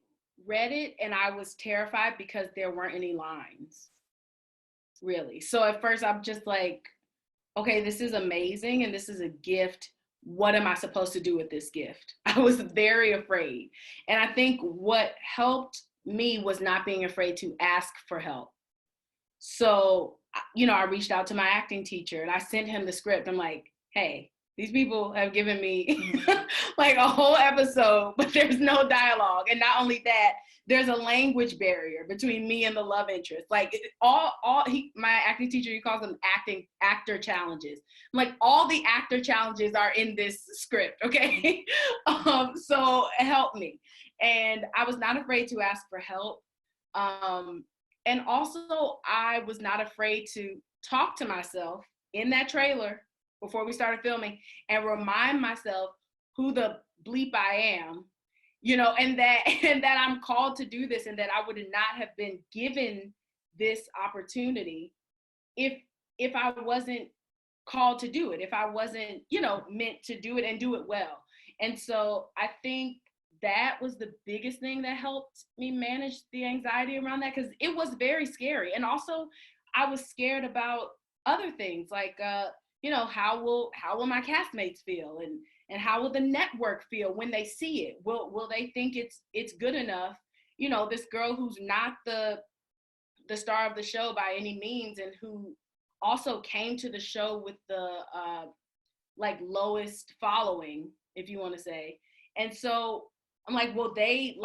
read it and I was terrified because there weren't any lines, really. So at first I'm just like, okay, this is amazing and this is a gift. What am I supposed to do with this gift? I was very afraid. And I think what helped me was not being afraid to ask for help. So, I reached out to my acting teacher and I sent him the script. I'm like, hey, These people have given me like a whole episode, but there's no dialogue. And not only that, there's a language barrier between me and the love interest. Like my acting teacher, he calls them actor challenges. Like all the actor challenges are in this script, okay? So help me. And I was not afraid to ask for help. And also I was not afraid to talk to myself in that trailer before we started filming and remind myself who the bleep I am, you know, and that I'm called to do this, and that I would not have been given this opportunity if I wasn't called to do it, if I wasn't, you know, meant to do it and do it well. And so I think that was the biggest thing that helped me manage the anxiety around that, because it was very scary. And also I was scared about other things like, you know, how will my castmates feel, and how will the network feel when they see it? Will they think it's good enough? You know, this girl who's not the star of the show by any means, and who also came to the show with the like lowest following, if you want to say. And so I'm like, will they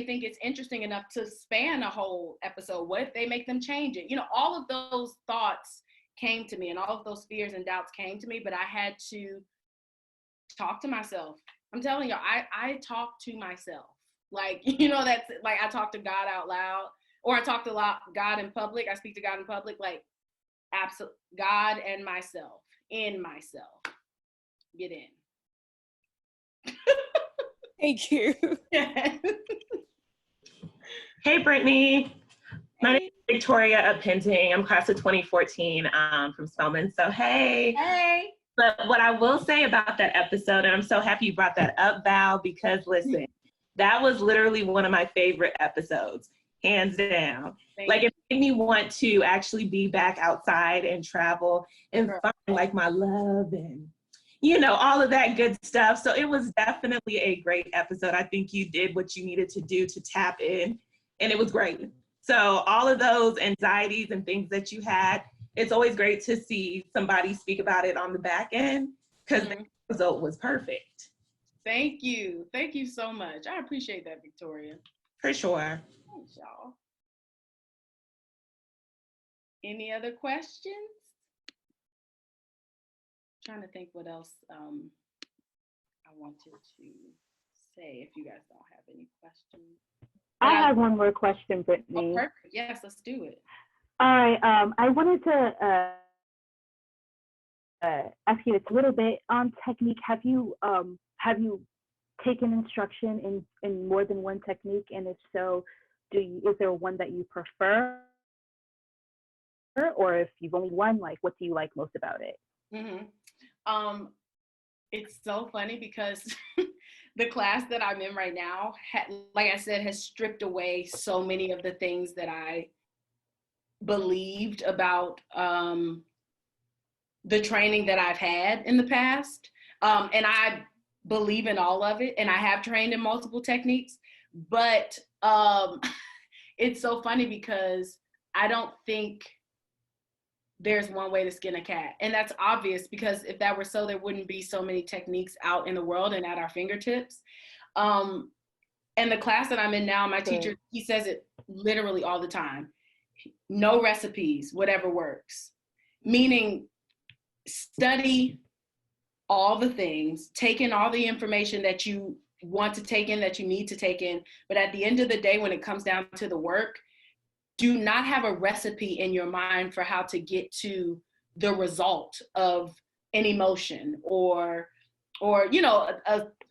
think it's interesting enough to span a whole episode? What if they make them change it? You know, all of those thoughts came to me, and all of those fears and doubts came to me, but I had to talk to myself. I'm telling you, I talk to myself. Like, you know, that's like, I talk to God out loud, or I talk to God in public. I speak to God in public, like absolute God and myself, in myself. Get in. Thank you. Hey, Brittany. My name is Victoria Appending. I'm class of 2014 from Spelman. So, hey. Hey. But what I will say about that episode, and I'm so happy you brought that up, Val, because listen, that was literally one of my favorite episodes, hands down. Like, it made me want to actually be back outside and travel and find like my love and, you know, all of that good stuff. So it was definitely a great episode. I think you did what you needed to do to tap in, and it was great. So all of those anxieties and things that you had, it's always great to see somebody speak about it on the back end, because the result was perfect. Thank you. Thank you so much. I appreciate that, Victoria. For sure. Thanks, y'all. Any other questions? Trying to think what else I wanted to say, if you guys don't have any questions. I have one more question, Brittany. Oh, perfect. Yes, let's do it. All right. I wanted to ask you a little bit on technique. Have you taken instruction in more than one technique? And if so, is there one that you prefer? Or if you've only one, like, what do you like most about it? Mm-hmm. It's so funny because the class that I'm in right now, like I said, has stripped away so many of the things that I believed about the training that I've had in the past. And I believe in all of it, and I have trained in multiple techniques, but it's so funny because I don't think there's one way to skin a cat. And that's obvious, because if that were so, there wouldn't be so many techniques out in the world and at our fingertips. And the class that I'm in now, my teacher, he says it literally all the time. No recipes, whatever works. Meaning, study all the things, take in all the information that you want to take in, that you need to take in. But at the end of the day, when it comes down to the work, do not have a recipe in your mind for how to get to the result of an emotion or you know,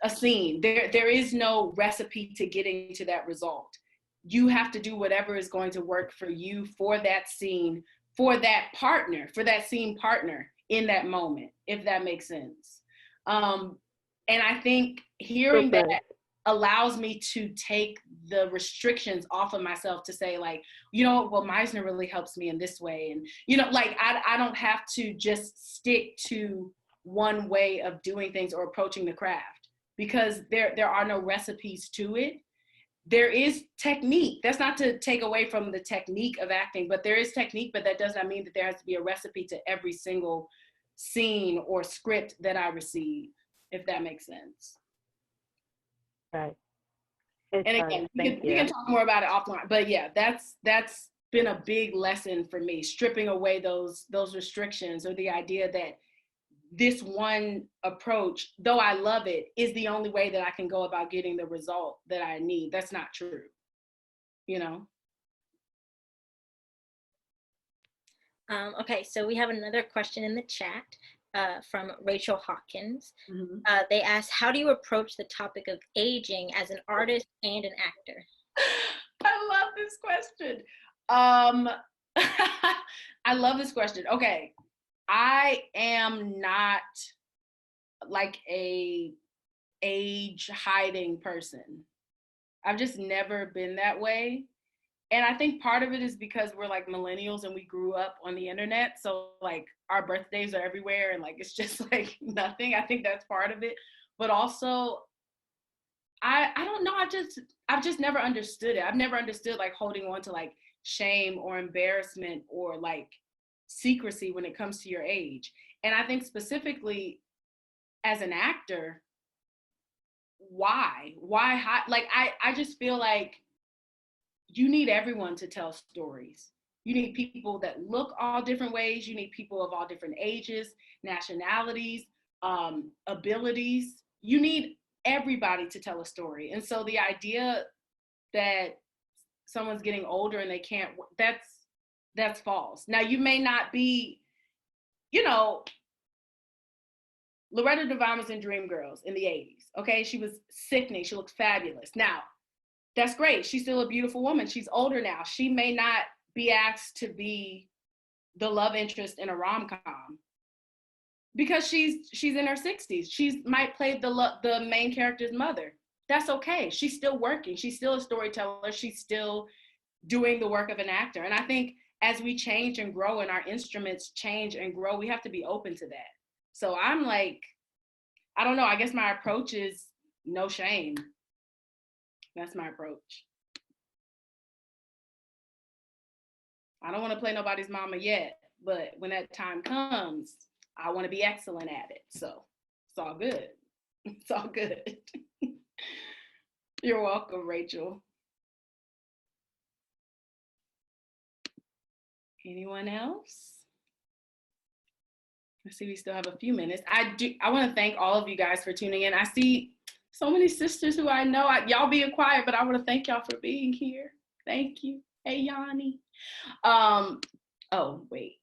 a scene. There is no recipe to getting to that result. You have to do whatever is going to work for you, for that scene, for that partner, for that scene partner in that moment, if that makes sense. And I think hearing that allows me to take the restrictions off of myself to say, like, you know, well, Meisner really helps me in this way. And, you know, like, I don't have to just stick to one way of doing things or approaching the craft, because there are no recipes to it. There is technique. That's not to take away from the technique of acting, but there is technique, but that does not mean that there has to be a recipe to every single scene or script that I receive, if that makes sense. Right. And again, we can talk more about it offline, but yeah, that's been a big lesson for me, stripping away those restrictions, or the idea that this one approach, though I love it, is the only way that I can go about getting the result that I need. That's not true, you know? Okay, so we have another question in the chat from Rachel Hawkins. Mm-hmm. They asked, how do you approach the topic of aging as an artist and an actor? I love this question. I love this question. Okay, I am not like a age hiding person. I've just never been that way. And I think part of it is because we're like millennials and we grew up on the internet. So like our birthdays are everywhere and like it's just like nothing. I think that's part of it. But also, I don't know, I've just never understood it. I've never understood like holding on to like shame or embarrassment or like secrecy when it comes to your age. And I think specifically as an actor, why like I just feel like you need everyone to tell stories. You need people that look all different ways. You need people of all different ages, nationalities, abilities. You need everybody to tell a story. And so the idea that someone's getting older and they can't, that's false. Now you may not be, you know, Loretta Devine was in Dreamgirls in the 80s, okay? She was sickening, she looked fabulous. Now, that's great, she's still a beautiful woman. She's older now. She may not be asked to be the love interest in a rom-com because she's in her 60s. She might play the main character's mother. That's okay, she's still working. She's still a storyteller. She's still doing the work of an actor. And I think as we change and grow and our instruments change and grow, we have to be open to that. So I'm like, I don't know, I guess my approach is no shame. That's my approach. I don't want to play nobody's mama yet, but when that time comes, I want to be excellent at it. So it's all good. It's all good. You're welcome, Rachel. Anyone else? I see we still have a few minutes. I want to thank all of you guys for tuning in. I see so many sisters who I know. Y'all being quiet, but I want to thank y'all for being here. Thank you. Hey, Yanni. Oh, wait.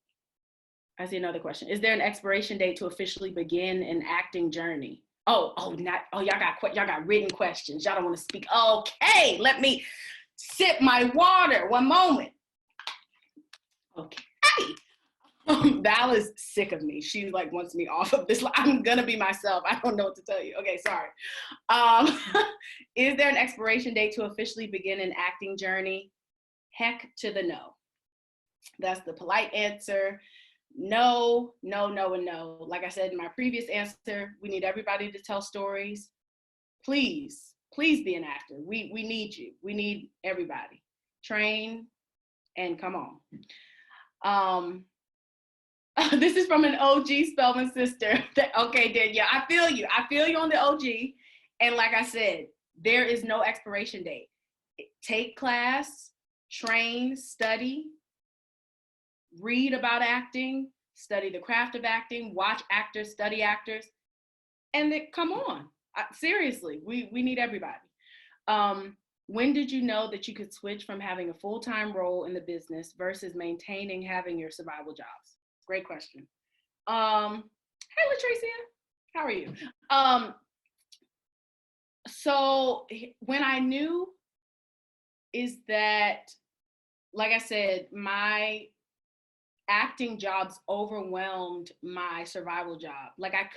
I see another question. Is there an expiration date to officially begin an acting journey? Y'all got written questions. Y'all don't want to speak. Okay, let me sip my water. One moment. Okay. Val is sick of me. She like wants me off of this. I'm gonna be myself. I don't know what to tell you. Okay, sorry. Is there an expiration date to officially begin an acting journey? Heck to the no. That's the polite answer. No, no, no, and no. Like I said in my previous answer, we need everybody to tell stories. Please, please be an actor. We need you. We need everybody. Train and come on. This is from an OG Spelman sister. Okay, Danielle, I feel you. I feel you on the OG. And like I said, there is no expiration date. Take class, train, study, read about acting, study the craft of acting, watch actors, study actors, and then come on. Seriously, we need everybody. When did you know that you could switch from having a full-time role in the business versus maintaining having your survival jobs? Great question. Hey, Latricia, how are you? So when I knew is that, like I said, my acting jobs overwhelmed my survival job. Like I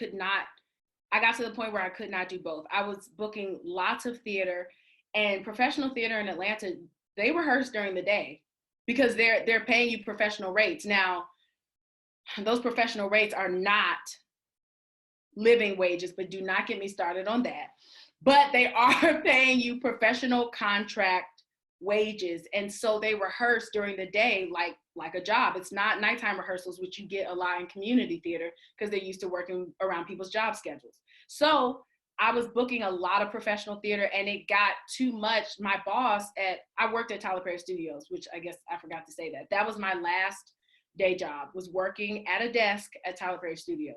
got to the point where I could not do both. I was booking lots of theater, and professional theater in Atlanta, they rehearse during the day because they're paying you professional rates. Now, those professional rates are not living wages, but do not get me started on that. But they are paying you professional contract wages. And so they rehearse during the day, like like a job. It's not nighttime rehearsals, which you get a lot in community theater because they're used to working around people's job schedules. So I was booking a lot of professional theater, and it got too much. My boss I worked at Tyler Perry Studios, which I guess I forgot to say that. That was my last day job, was working at a desk at Tyler Perry Studios.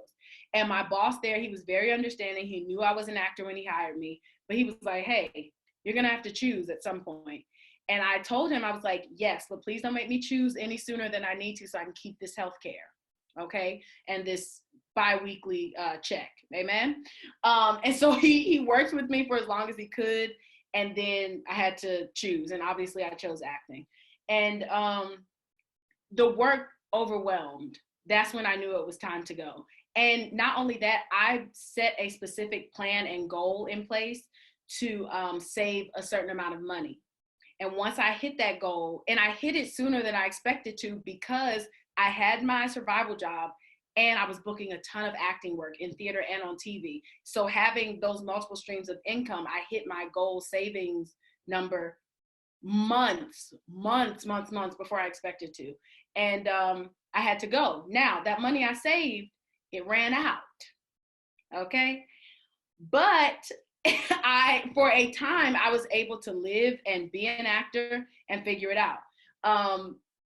And my boss there, he was very understanding. He knew I was an actor when he hired me, but he was like, hey, you're gonna have to choose at some point. And I told him, I was like, yes, but please don't make me choose any sooner than I need to so I can keep this healthcare, okay? And this bi-weekly check, amen? And so he worked with me for as long as he could, and then I had to choose, and obviously I chose acting. And the work overwhelmed. That's when I knew it was time to go. And not only that, I set a specific plan and goal in place to save a certain amount of money. And once I hit that goal, and I hit it sooner than I expected to because I had my survival job and I was booking a ton of acting work in theater and on TV. So having those multiple streams of income, I hit my goal savings number months before I expected to. And I had to go. Now, that money I saved, it ran out, okay? But for a time, I was able to live and be an actor and figure it out.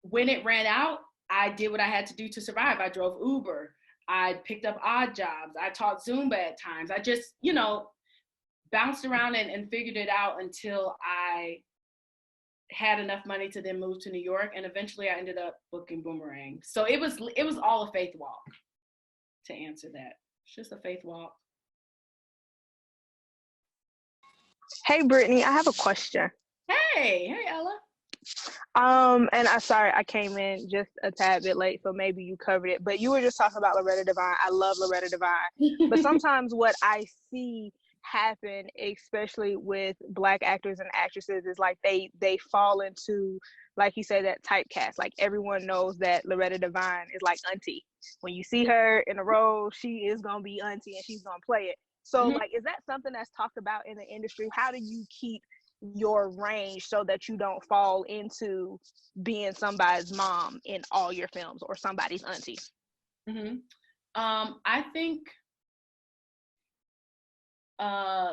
When it ran out, I did what I had to do to survive. I drove Uber. I picked up odd jobs. I taught Zumba at times. I just, bounced around and figured it out until I had enough money to then move to New York. And eventually I ended up booking Boomerang. So it was all a faith walk, to answer that. It's just a faith walk. Hey, Brittany, I have a question. Hey, Ella. And I'm sorry, I came in just a tad bit late, so maybe you covered it, but you were just talking about Loretta Devine. I love Loretta Devine, but sometimes what I see happen, especially with Black actors and actresses, is like they fall into, like you said, that typecast. Like everyone knows that Loretta Devine is like auntie. When you see her in a role, she is gonna be auntie and she's gonna play it. So like, is that something that's talked about in the industry? How do you keep your range so that you don't fall into being somebody's mom in all your films or somebody's auntie? I think,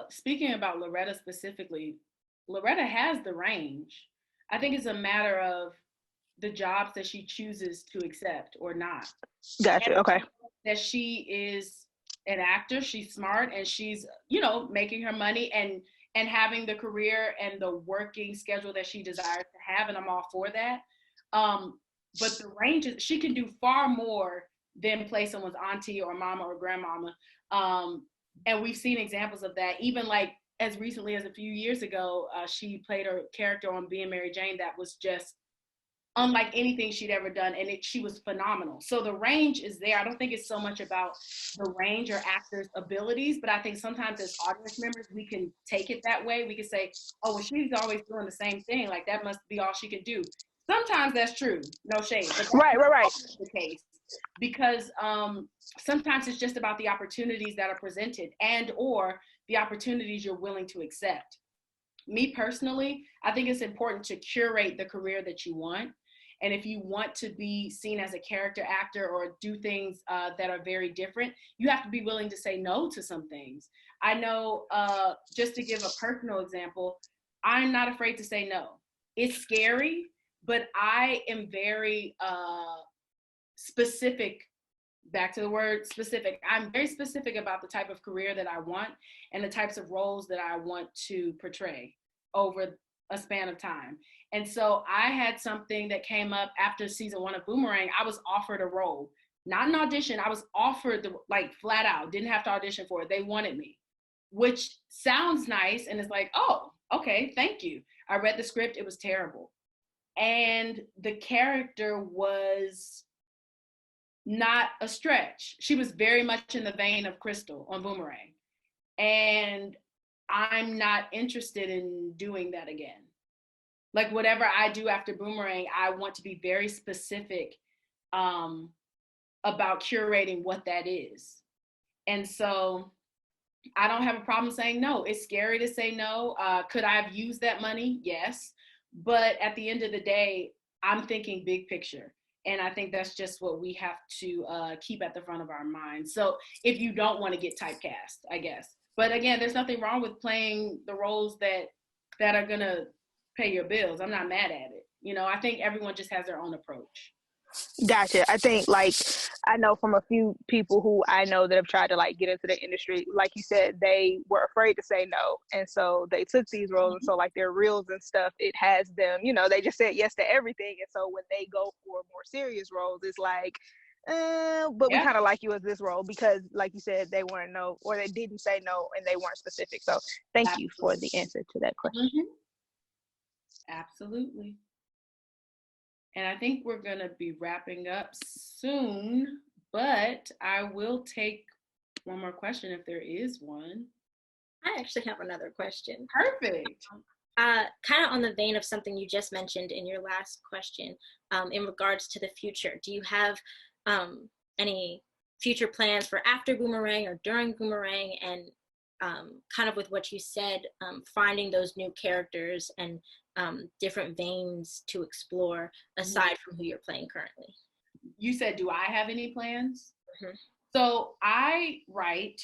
speaking about Loretta specifically, Loretta has the range. I think it's a matter of the jobs that she chooses to accept or not. Gotcha. Okay. That she is an actor, she's smart, and she's, making her money and having the career and the working schedule that she desires to have, and I'm all for that. But the range is, she can do far more than play someone's auntie or mama or grandmama. And we've seen examples of that, even like as recently as a few years ago, she played her character on Being Mary Jane that was just unlike anything she'd ever done, and she was phenomenal. So the range is there. I don't think it's so much about the range or actors' abilities, but I think sometimes as audience members, we can take it that way. We can say, oh, well, she's always doing the same thing. Like that must be all she can do. Sometimes that's true, no shade. But that's right. the case, because sometimes it's just about the opportunities that are presented and or the opportunities you're willing to accept. Me personally, I think it's important to curate the career that you want. And if you want to be seen as a character actor or do things that are very different, you have to be willing to say no to some things. I know, just to give a personal example, I'm not afraid to say no. It's scary, but I am very specific. Back to the word specific. I'm very specific about the type of career that I want and the types of roles that I want to portray over a span of time. And so I had something that came up after season 1 of Boomerang. I was offered a role, not an audition. I was offered flat out, didn't have to audition for it. They wanted me, which sounds nice. And it's like, oh, okay, thank you. I read the script. It was terrible. And the character was not a stretch. She was very much in the vein of Crystal on Boomerang. And I'm not interested in doing that again. Like whatever I do after Boomerang, I want to be very specific about curating what that is. And so I don't have a problem saying no. It's scary to say no. Could I have used that money? Yes. But at the end of the day, I'm thinking big picture. And I think that's just what we have to keep at the front of our minds. So if you don't want to get typecast, I guess. But again, there's nothing wrong with playing the roles that are going to pay your bills. I'm not mad at it. You know, I think everyone just has their own approach. Gotcha. I think, like, I know from a few people who I know that have tried to like get into the industry, like you said, they were afraid to say no, and so they took these roles. And so like their reels and stuff, it has them, you know, they just said yes to everything. And so when they go for more serious roles, it's like, but we kind of like you as this role, because like you said, they weren't no, or they didn't say no and they weren't specific. So thank you for the answer to that question. Absolutely. And I think we're going to be wrapping up soon, but I will take one more question if there is one. I actually have another question. Perfect. Kind of on the vein of something you just mentioned in your last question, in regards to the future. Do you have any future plans for after Boomerang or during Boomerang? And kind of with what you said, finding those new characters and different veins to explore aside from who you're playing currently. You said, do I have any plans? Mm-hmm. So I write,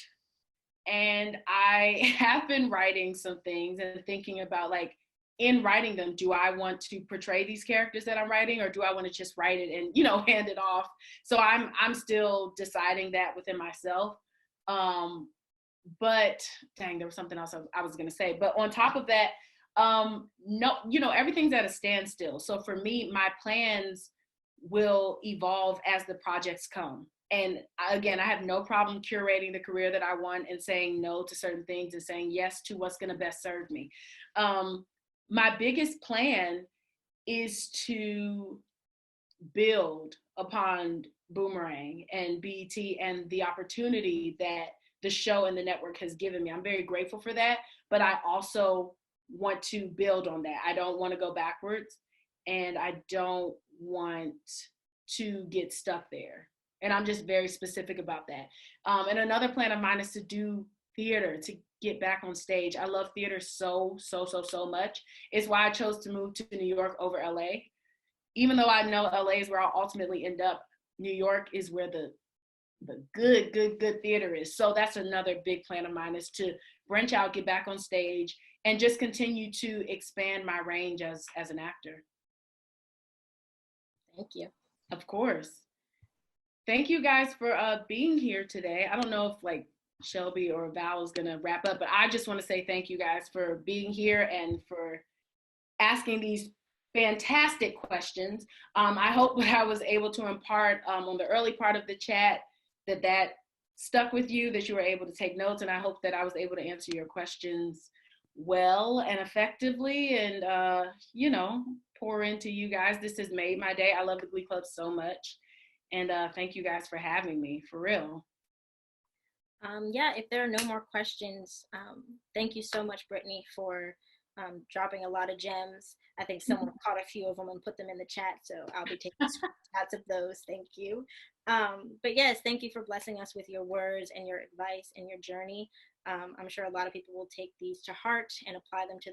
and I have been writing some things and thinking about, like, in writing them, do I want to portray these characters that I'm writing, or do I want to just write it and, you know, hand it off? So I'm still deciding that within myself. But dang, there was something else I was going to say. But on top of that, no, you know, everything's at a standstill. So for me, my plans will evolve as the projects come. And again, I have no problem curating the career that I want and saying no to certain things and saying yes to what's going to best serve me. My biggest plan is to build upon Boomerang and BET and the opportunity that the show and the network has given me. I'm very grateful for that, but I also want to build on that. I don't want to go backwards, and I don't want to get stuck there. And I'm just very specific about that. And another plan of mine is to do theater, to get back on stage. I love theater so much. It's why I chose to move to New York over LA. Even though I know LA is where I'll ultimately end up, New York is where the good theater is. So that's another big plan of mine, is to branch out, get back on stage, and just continue to expand my range as an actor. Thank you. Of course. Thank you guys for being here today. I don't know if like Shelby or Val is gonna wrap up, but I just want to say thank you guys for being here and for asking these fantastic questions. I hope that I was able to impart on the early part of the chat that stuck with you, that you were able to take notes, and I hope that I was able to answer your questions well and effectively, and you know, pour into you guys. This has made my day. I love the Glee Club so much, and thank you guys for having me, for real. Yeah, if there are no more questions, thank you so much, Brittany, for dropping a lot of gems. I think someone caught a few of them and put them in the chat, so I'll be taking screenshots of those. Thank you. But yes, thank you for blessing us with your words and your advice and your journey. I'm sure a lot of people will take these to heart and apply them to